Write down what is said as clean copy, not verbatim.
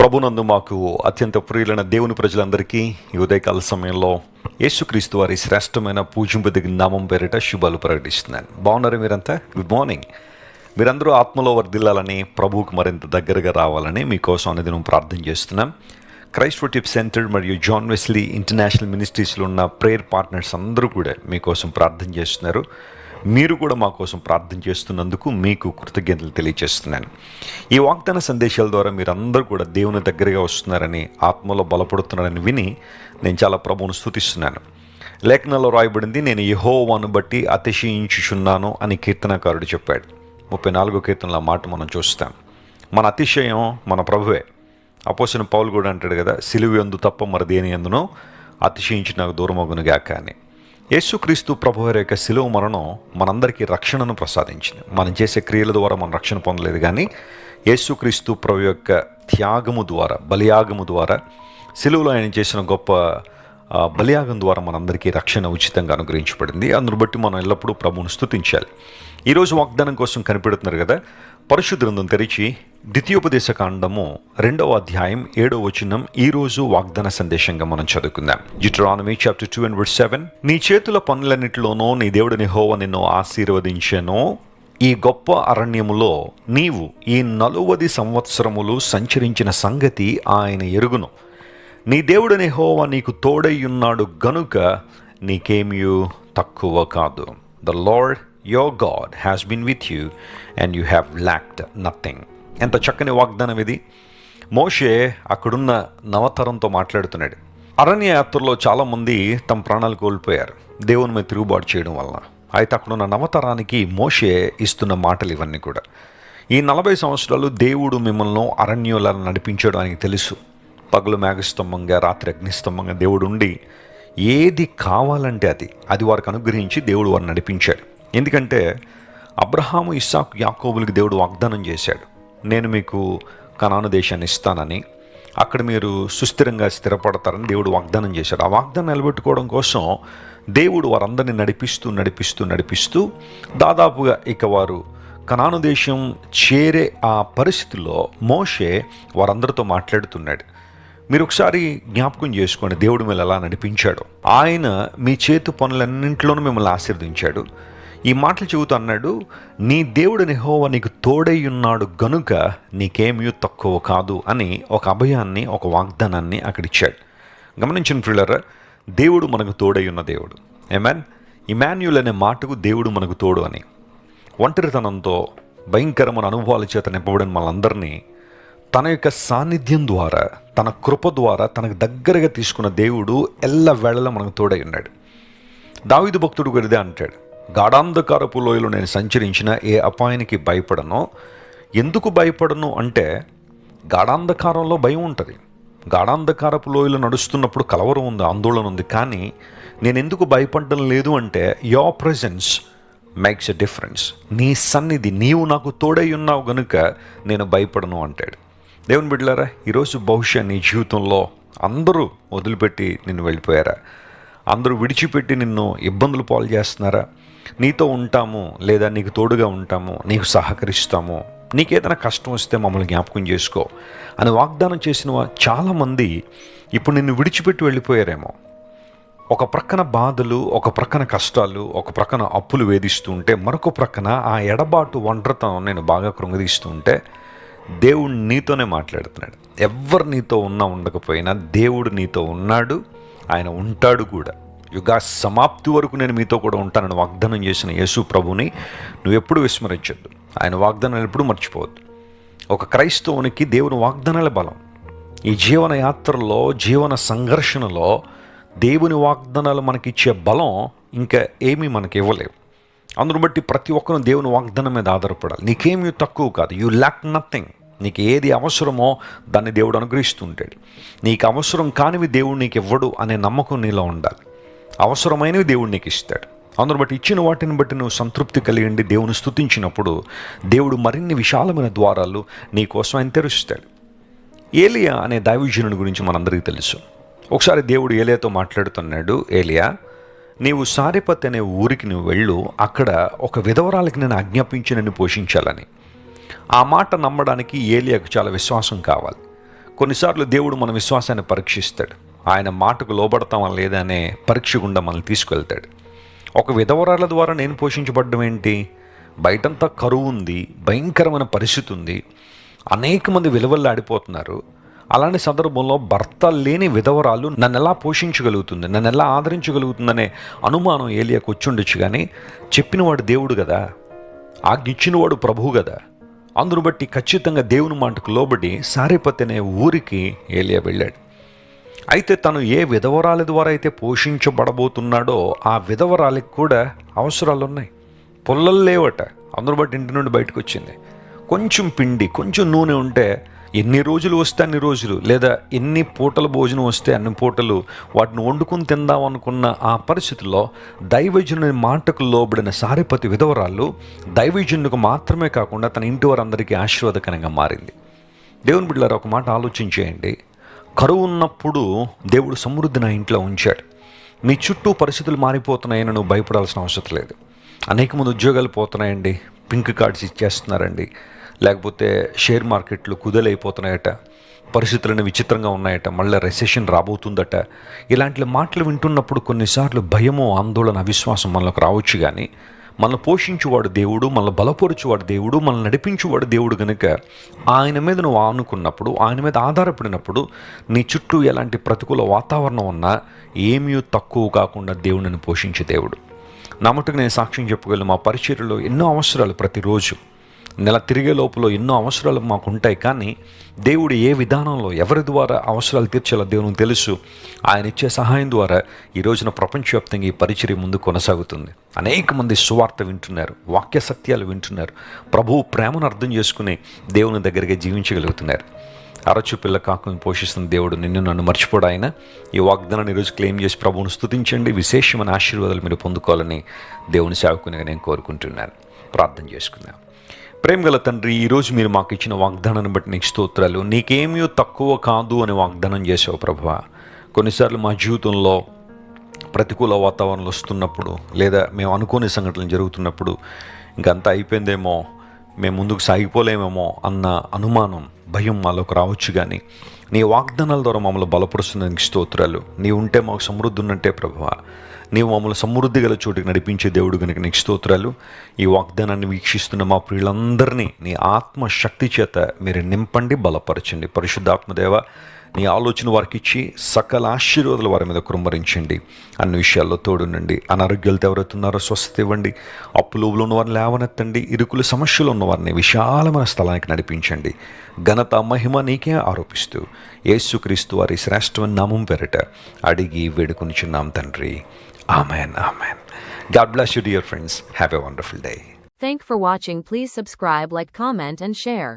ప్రభునందు మాకు అత్యంత ప్రియులైన దేవుని ప్రజలందరికీ ఈ ఉదయకాల సమయంలో యేసుక్రీస్తు వారి శ్రేష్టమైన పూజింపదగిన నామం పేరిట శుభాలు ప్రకటిస్తున్నాను. బాగున్నారు మీరంతా? Good morning. మీరందరూ ఆత్మలో వర్ధిల్లాలని, ప్రభువుకు మరింత దగ్గరగా రావాలని మీకోసం అనేది నేను ప్రార్థన చేస్తున్నాం. క్రైస్ట్ వర్షిప్ సెంటర్ మరియు జాన్ వెస్లీ ఇంటర్నేషనల్ మినిస్ట్రీస్లో ఉన్న ప్రేయర్ పార్ట్నర్స్ అందరూ కూడా మీకోసం ప్రార్థన చేస్తున్నారు. మీరు కూడా మా కోసం ప్రార్థన చేస్తున్నందుకు మీకు కృతజ్ఞతలు తెలియజేస్తున్నాను. ఈ వాగ్దాన సందేశాల ద్వారా మీరందరూ కూడా దేవుని దగ్గరగా వస్తున్నారని, ఆత్మలో బలపడుతున్నారని విని నేను చాలా ప్రభువును స్తుతిస్తున్నాను. లేఖనాల్లో రాయబడింది, నేను యెహోవాను బట్టి అతిశయించుచున్నాను అని కీర్తనకారుడు చెప్పాడు. 34వ కీర్తనలో మాట మనం చూస్తాం. మన అతిశయం మన ప్రభువే. అపోస్తలుడైన పౌలు కూడా అంటాడు కదా, సిలువ యందు తప్ప మరి దేని యందునో అతిశయించి నాకు దూరమగును గాక అని. యేసుక్రీస్తు ప్రభువారి యొక్క శిలువ మరణం మనందరికీ రక్షణను ప్రసాదించింది. మనం చేసే క్రియల ద్వారా మనం రక్షణ పొందలేదు, కానీ యేసుక్రీస్తు ప్రభు యొక్క త్యాగము ద్వారా, బలియాగము ద్వారా, శిలువలో ఆయన చేసిన గొప్ప బలియాగం ద్వారా మనందరికీ రక్షణ ఉచితంగా అనుగ్రహించబడింది. అందును బట్టి మనం ఎల్లప్పుడూ ప్రభువును స్తుతించాలి. ఈరోజు వాగ్దానం కోసం కనిపెడుతున్నారు కదా, పరిశుద్ధ గ్రంథం తెరిచి ద్వితీయోపదేశ కాండము 2వ అధ్యాయం 7వ వచనం ఈరోజు వాగ్దాన సందేశంగా మనం చదువుకుందాం. Deuteronomy chapter 2 and verse 7. నీ చేతుల పనులన్నిటిలోనూ నీ దేవుడిని యెహోవా నిన్ను ఆశీర్వదించెను. ఈ గొప్ప అరణ్యములో నీవు ఈ 40 సంవత్సరములు సంచరించిన సంగతి ఆయన ఎరుగును. నీ దేవుడిని యెహోవా నీకు తోడై ఉన్నాడు గనుక నీకేమియూ తక్కువ కాదు. The Lord your God has been with you and you have lacked nothing. ఎంత చక్కని వాగ్దానం ఇది. మోషే అక్కడున్న నవతరంతో మాట్లాడుతున్నాడు. అరణ్య యాత్రలో చాలామంది తమ ప్రాణాలు కోల్పోయారు దేవుని మీద తిరుగుబాటు చేయడం వలన. అయితే అక్కడున్న నవతరానికి మోషే ఇస్తున్న మాటలు ఇవన్నీ కూడా. ఈ 40 సంవత్సరాలు దేవుడు మిమ్మల్ని అరణ్యంలో నడిపించాడు ఆయనకి తెలుసు. పగలు మేఘస్తంభంగా, రాత్రి అగ్నిస్తంభంగా దేవుడు ఉండి ఏది కావాలంటే అది వారికి అనుగ్రహించి దేవుడు వారిని నడిపించాడు. ఎందుకంటే అబ్రహాము, ఇస్సాకు, యాకోబులకి దేవుడు వాగ్దానం చేశాడు, నేను మీకు కనాను దేశాన్ని ఇస్తానని, అక్కడ మీరు సుస్థిరంగా స్థిరపడతారని దేవుడు వాగ్దానం చేశాడు. ఆ వాగ్దానం నిలబెట్టుకోవడం కోసం దేవుడు వారందరినీ నడిపిస్తూ దాదాపుగా ఇక వారు కనాను దేశం చేరే ఆ పరిస్థితుల్లో మోషే వారందరితో మాట్లాడుతున్నాడు. మీరు ఒకసారి జ్ఞాపకం చేసుకోండి, దేవుడు మిమ్మల్ని ఎలా నడిపించాడు. ఆయన మీ చేతి పనులన్నింటిలోనూ మిమ్మల్ని ఆశీర్వదించాడు. ఈ మాటలు చెబుతూ అన్నాడు, నీ దేవుడిని యెహోవా నీకు తోడై ఉన్నాడు గనుక నీకేమీ తక్కువ కాదు అని ఒక అభయాన్ని, ఒక వాగ్దానాన్ని అక్కడ ఇచ్చాడు. గమనించిన ప్రియులారా, దేవుడు మనకు తోడై ఉన్న దేవుడు. ఆమేన్. ఇమాన్యుయల్ అనే మాటకు దేవుడు మనకు తోడు అని. ఒంటరితనంతో భయంకరమైన అనుభవాల చేత నింపబడిన మనందరినీ తన యొక్క సాన్నిధ్యం ద్వారా, తన కృప ద్వారా తనకు దగ్గరగా తీసుకున్న దేవుడు ఎల్లవేళలా మనకు తోడై ఉన్నాడు. దావీదు భక్తుడు కూడా ఇదే అంటాడు, గాఢాంధకారపు లోయలో నేను సంచరించిన ఏ అపాయానికి భయపడను. ఎందుకు భయపడను అంటే, గాఢాంధకారంలో భయం ఉంటుంది. గాఢాంధకారపు లోయలో నడుస్తున్నప్పుడు కలవరం ఉంది, ఆందోళన ఉంది. కానీ నేను ఎందుకు భయపడడం లేదు అంటే, your presence makes a difference. నీ సన్నిధి, నీవు నాకు తోడై ఉన్నావు గనుక నేను భయపడను అంటాడు. దేవుని బిడ్డలారా, ఈరోజు బహుశా నీ జీవితంలో అందరూ వదిలిపెట్టి నిన్ను వెళ్ళిపోయారా? అందరూ విడిచిపెట్టి నిన్ను ఇబ్బందులు పాలు చేస్తున్నారా? నీతో ఉంటాము, లేదా నీకు తోడుగా ఉంటాము, నీకు సహకరిస్తాము, నీకేదైనా కష్టం వస్తే మమ్మల్ని జ్ఞాపకం చేసుకో అని వాగ్దానం చేసిన చాలామంది ఇప్పుడు నిన్ను విడిచిపెట్టి వెళ్ళిపోయారేమో. ఒక ప్రక్కన బాధలు, ఒక ప్రక్కన కష్టాలు, ఒక ప్రక్కన అప్పులు వేధిస్తూ ఉంటే, మరొక ప్రక్కన ఆ ఎడబాటు, ఒంటరితనం నేను బాగా కృంగదీస్తూ ఉంటే, దేవుడు నీతోనే మాట్లాడుతున్నాడు. ఎవరు నీతో ఉన్నా ఉండకపోయినా దేవుడు నీతో ఉన్నాడు, ఆయన ఉంటాడు కూడా. యుగ సమాప్తి వరకు నేను మీతో కూడా ఉంటానని వాగ్దానం చేసిన యేసు ప్రభుని నువ్వు ఎప్పుడు విస్మరించొద్దు. ఆయన వాగ్దానాలు ఎప్పుడు మర్చిపోవద్దు. ఒక క్రైస్తవునికి దేవుని వాగ్దానాల బలం. ఈ జీవన యాత్రలో, జీవన సంఘర్షణలో దేవుని వాగ్దానాలు మనకిచ్చే బలం ఇంకా ఏమీ మనకి ఇవ్వలేవు. అందును బట్టి ప్రతి ఒక్కరూ దేవుని వాగ్దానం మీద ఆధారపడాలి. నీకేమీ తక్కువ కాదు. You lakh nothing. నీకు ఏది అవసరమో దాన్ని దేవుడు అనుగ్రహిస్తుంటాడు. నీకు అవసరం కానివి దేవుడు నీకు ఇవ్వడు అనే నమ్మకం నీలో ఉండాలి. అవసరమైనవి దేవుడు నీకు ఇస్తాడు. అందును బట్టి ఇచ్చిన వాటిని బట్టి నువ్వు సంతృప్తి కలిగి దేవుని స్తుతించినప్పుడు దేవుడు మరిన్ని విశాలమైన ద్వారాలు నీ కోసం ఆయన తెరుస్తాడు. ఏలియా అనే దైవజనుడి గురించి మనందరికీ తెలుసు. ఒకసారి దేవుడు ఏలియాతో మాట్లాడుతున్నాడు, ఏలియా నీవు సారెపత్ అనే ఊరికి నువ్వు వెళ్ళు, అక్కడ ఒక విధవరాలకి నేను ఆజ్ఞాపించి నిన్ను పోషించాలని. ఆ మాట నమ్మడానికి ఏలియాకు చాలా విశ్వాసం కావాలి. కొన్నిసార్లు దేవుడు మన విశ్వాసాన్ని పరీక్షిస్తాడు. ఆయన మాటకు లోబడతామా లేదా అనే పరీక్ష గుండా మనల్ని తీసుకెళ్తాడు. ఒక విధవరాల ద్వారా నేను పోషించబడ్డం ఏంటి? బయటంతా కరువు ఉంది, భయంకరమైన పరిస్థితి ఉంది, అనేక మంది విలువల్లాడిపోతున్నారు. అలాంటి సందర్భంలో భర్త లేని విధవరాలు నన్ను ఎలా పోషించగలుగుతుంది, నన్ను ఎలా ఆదరించగలుగుతుందనే అనుమానం ఏలియాకు వచ్చుండొచ్చు. కానీ చెప్పినవాడు దేవుడు కదా, ఆజ్ఞిచ్చినవాడు ప్రభువు కదా. అందును బట్టి ఖచ్చితంగా దేవుని మాటకు లోబడి సారెపత్ అనే ఊరికి ఏలియా వెళ్ళాడు. అయితే తను ఏ విధవరాలి ద్వారా అయితే పోషించబడబోతున్నాడో ఆ విధవరాలికి కూడా అవసరాలు ఉన్నాయి. పుల్లలు లేవట, అందును బట్టి ఇంటి నుండి బయటకు వచ్చింది. కొంచెం పిండి, కొంచెం నూనె ఉంటే ఎన్ని రోజులు వస్తే అన్ని రోజులు, లేదా ఎన్ని పూటల భోజనం వస్తే అన్ని పూటలు వాటిని వండుకుని తిందాం అనుకున్న ఆ పరిస్థితుల్లో దైవజనుని మాటకు లోబడిన సారెపత్ విధవరాలు దైవజనునికి మాత్రమే కాకుండా తన ఇంటి వారందరికీ ఆశీర్వాదకరంగా మారింది. దేవుని బిడ్డలారా, ఒక మాట ఆలోచించేయండి. కరువు ఉన్నప్పుడు దేవుడు సమృద్ధి నా ఇంట్లో ఉంచాడు. మీ చుట్టూ పరిస్థితులు మారిపోతున్నాయని నువ్వు భయపడాల్సిన అవసరం లేదు. అనేక మంది ఉద్యోగాలు పోతున్నాయండి, పింక్ కార్డ్స్ ఇచ్చేస్తున్నారండి, లేకపోతే షేర్ మార్కెట్లు కుదలైపోతున్నాయట, పరిస్థితులన్నీ విచిత్రంగా ఉన్నాయట, మళ్ళీ రెసెషన్ రాబోతుందట. ఇలాంటి మాటలు వింటున్నప్పుడు కొన్నిసార్లు భయమో, ఆందోళన, అవిశ్వాసం మనలోకి రావచ్చు. కానీ మనల్ని పోషించువాడు దేవుడు, మనల్ని బలపరుచువాడు దేవుడు, మనల్ని నడిపించువాడు దేవుడు కనుక ఆయన మీద నువ్వు ఆనుకున్నప్పుడు, ఆయన మీద ఆధారపడినప్పుడు నీ చుట్టూ ఎలాంటి ప్రతికూల వాతావరణం ఉన్నా ఏమీ తక్కువ కాకుండా దేవుడిని పోషించే దేవుడు. నా మటుకు నేను సాక్ష్యం చెప్పగలను. మా పరిచర్యలో ఎన్నో అవసరాలు, ప్రతిరోజు నెల తిరిగే లోపల ఎన్నో అవసరాలు మాకు ఉంటాయి. కానీ దేవుడు ఏ విధానంలో ఎవరి ద్వారా అవసరాలు తీర్చాలో దేవునికి తెలుసు. ఆయన ఇచ్చే సహాయం ద్వారా ఈ రోజున ప్రపంచవ్యాప్తంగా ఈ పరిచర్య ముందు కొనసాగుతుంది. అనేక మంది సువార్త వింటున్నారు, వాక్య సత్యాలు వింటున్నారు, ప్రభువు ప్రేమను అర్థం చేసుకుని దేవుని దగ్గరగా జీవించగలుగుతున్నారు. అరచు పిల్ల కాకులను పోషిస్తున్న దేవుడు నిన్ను నన్ను మర్చిపోడు. ఆయన ఈ వాగ్దానాన్ని ఈరోజు క్లెయిమ్ చేసి ప్రభువును స్తుతించండి. విశేషమైన ఆశీర్వాదాలు మీరు పొందుకోవాలని దేవుని సేవకునిగా నేను కోరుకుంటున్నాను. ప్రార్థన చేసుకుందాం. ప్రేమగల తండ్రి, ఈరోజు మీరు మాకు ఇచ్చిన వాగ్దానాన్ని బట్టి నీకు స్తోత్రాలు. నీకేమీ తక్కువ కాదు అని వాగ్దానం చేసావు ప్రభువా. కొన్నిసార్లు మా జీవితంలో ప్రతికూల వాతావరణాలు వస్తున్నప్పుడు, లేదా మేము అనుకోని సంఘటనలు జరుగుతున్నప్పుడు ఇంకంతా అయిపోయిందేమో, మేము ముందుకు సాగిపోలేమేమో అన్న అనుమానం, భయం మాలోకి రావచ్చు. కానీ నీ వాగ్దానాల ద్వారా మమ్మల్ని బలపరుస్తున్నందుకు స్తోత్రాలు. నీ ఉంటే మాకు సమృద్ధి ఉన్నట్టే ప్రభువా. నీవు మమ్మల్ని సమృద్ధి గల చోటుకి నడిపించే దేవుడు కనుక నీకు స్తోత్రాలు. ఈ వాగ్దానాన్ని వీక్షిస్తున్న మా ప్రియులందరినీ నీ ఆత్మశక్తి చేత మీరు నింపండి, బలపరచండి. పరిశుద్ధాత్మదేవ, నీ ఆలోచన వారికి ఇచ్చి సకల ఆశీర్వాదాలు వారి మీద కుమ్మరించండి. అన్ని విషయాల్లో తోడునండి. అనారోగ్యాలతో ఎవరైతున్నారో స్వస్థత ఇవ్వండి. అప్పులోబులు ఉన్న వారిని లేవనెత్తండి. ఇరుకుల సమస్యలు ఉన్న వారిని విశాలమైన స్థలానికి నడిపించండి. ఘనత, మహిమ నీకే ఆరోపిస్తూ యేసుక్రీస్తు వారి శ్రేష్టమైన నామం పేరిట అడిగి వేడుకొనిచున్నాం తండ్రి. Amen. Amen. God bless you, dear friends. Have a wonderful day. Thank for watching. Please subscribe, like, comment and share.